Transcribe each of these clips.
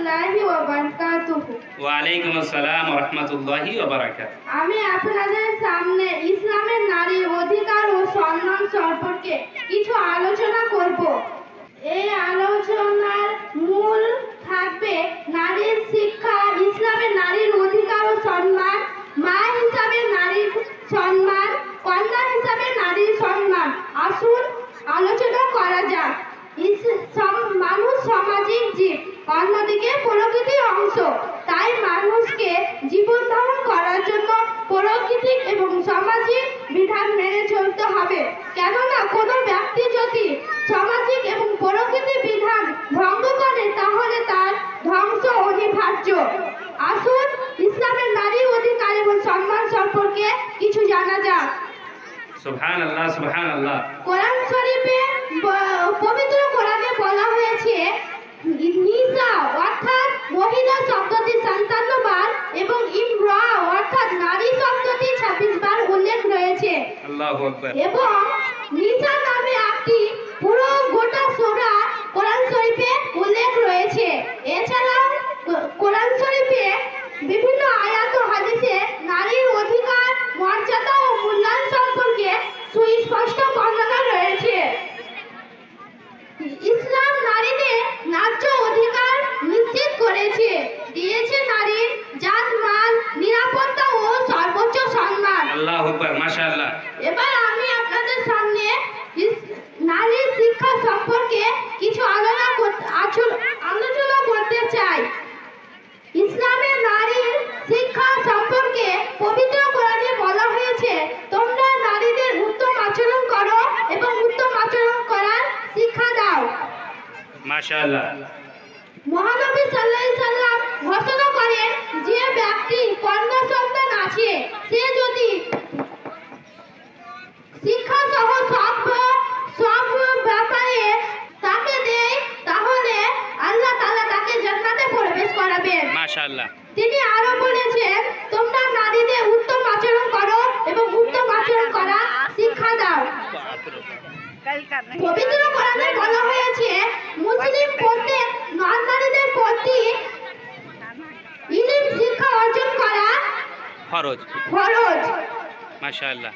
রাহমাতুল্লাহি ওয়া বারাকাতুহু। ওয়া আলাইকুম আসসালাম ওয়া রাহমাতুল্লাহি ওয়া বারাকাতুহু। আমি আপনাদের সামনে ইসলামের নারীর অধিকার ও সম্মান সম্পর্কে কিছু আলোচনা করব। এই আলোচনার মূল থাকবে নারীর শিক্ষা, ইসলামের নারীর অধিকার ও সম্মান, মা হিসাবে নারীর সম্মান, কন্যা হিসাবে নারীর সম্মান। আসুন আলোচনা করা যাক। মানুষ সামাজিক জীব, অন্যদিকে প্রকৃতির অংশ। তাই মানুষকে জীবন ধারণ করার জন্য প্রাকৃতিক এবং সামাজিক বিধান মেনে চলতে হবে। কেননা কোনো ব্যক্তি যদি সামাজিক এবং প্রকৃতির বিধান ভঙ্গ করে তাহলে তার ধ্বংস অনিবার্য। আসুন ইসলামের নারী অধিকার এবং সম্মান সম্পর্কে কিছু জানা যাক। সুবহানাল্লাহ সুবহানাল্লাহ। কোরআন শরীফে পবিত্র কোরআনে বলা হয়েছে নিসা অর্থাৎ মহিলা শব্দটি 57 বার এবং ইমরা অর্থাৎ নারী শব্দটি 26 বার উল্লেখ রয়েছে। আল্লাহু আকবার। এবং নিসা নামে একটি পুরো গোটা সূরা কোরআন শরীফে উল্লেখ রয়েছে। এছাড়াও কোরআন শরীফে বিভিন্ন আয়াত ও হাদিসে নারীর অধিকার, মর্যাদা ও মূল্যায়ন সম্পর্কে সুস্পষ্ট বর্ণনা রয়েছে। ইসলাম নারীদের ন্যায্য অধিকার নিশ্চিত করেছে, দিয়েছে নারীর জান মাল, নিরাপত্তা ও সর্বোচ্চ সম্মান। আল্লাহু আকবার, মাশাআল্লাহ। এবার আমি আপনাদের সামনে নারীর শিক্ষা সম্পর্কে কিছু আলোচনা করতে চাই। ইসলামের নারীর শিক্ষা সম্পর্কে পবিত্র কোরআনে বলা হয়েছে, তোমরা নারীদের উত্তম আচরণ করো এবং উত্তম আচরণ করার শিক্ষা দাও। মাশাআল্লাহ। মহানবী সাল্লাল্লাহু আলাইহি সাল্লাম ঘোষণা করেন, যে ব্যক্তি কন্যা সন্তান আছে সে যদি শিক্ষা সহ সব ব্যাপারে তাকে দেয় তাহলে আল্লাহ তাআলা তাকে জান্নাতে প্রবেশ করাবেন। মাশাআল্লাহ। তিনি আরো বলেছেন, তোমরা নারীদের উত্তম আচরণ করো এবং উত্তম আচরণ করার শিক্ষা দাও। পবিত্র কোরআনে বলা হয়েছে, মুসলিম প্রত্যেক নারীদের প্রতি ইলম শিক্ষা অর্জন করা ফরজ। মাশাআল্লাহ।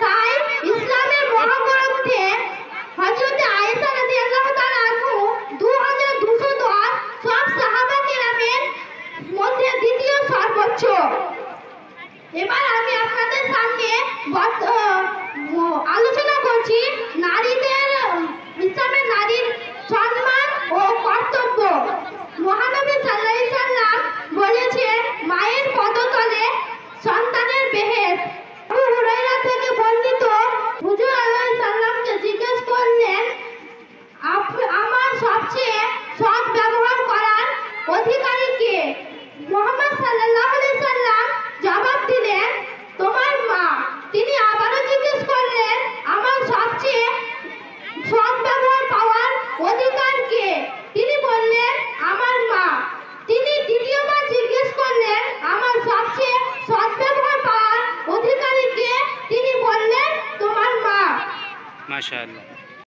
তাই ইসলামের মহাগ্রন্থে হযরত আয়েশা রাদিয়াল্লাহু তাআলা আনহু 2210 সব সাহাবা কেরামের মধ্যে দ্বিতীয় সর্বোচ্চ। এবার আমি আপনাদের সামনে আলোচনা করছি নারীদের, ইসলামের নারীর সম্মান ও কর্তব্য। মহানবী সাল্লাল্লাহু আলাইহি সাল্লাম বলেছেন, মায়ের পদতলে সন্তানের বেহেশত। আবু হুরায়রা থেকে বর্ণিত, হুজুর আলাইহিস সালামকে জিজ্ঞেস করলেন, আমার সবচেয়ে সৎ ব্যবহার করার অধিকারী কে? মুহাম্মদ সাল্লাল্লাহু আলাইহি সাল্লাম জবাব দিলেন, তোমার মা। তিনি আবারও জিজ্ঞেস করলেন, আমার সবচেয়ে সৎ ব্যবহার পাওয়ার অধিকার কে? তিনি বললেন, আমার মা। তিনি দ্বিতীয়বার জিজ্ঞেস করলেন, আমার সবচেয়ে সৎ ব্যবহার পাওয়ার অধিকারী কে? তিনি বললেন, তোমার মা। মাশাআল্লাহ।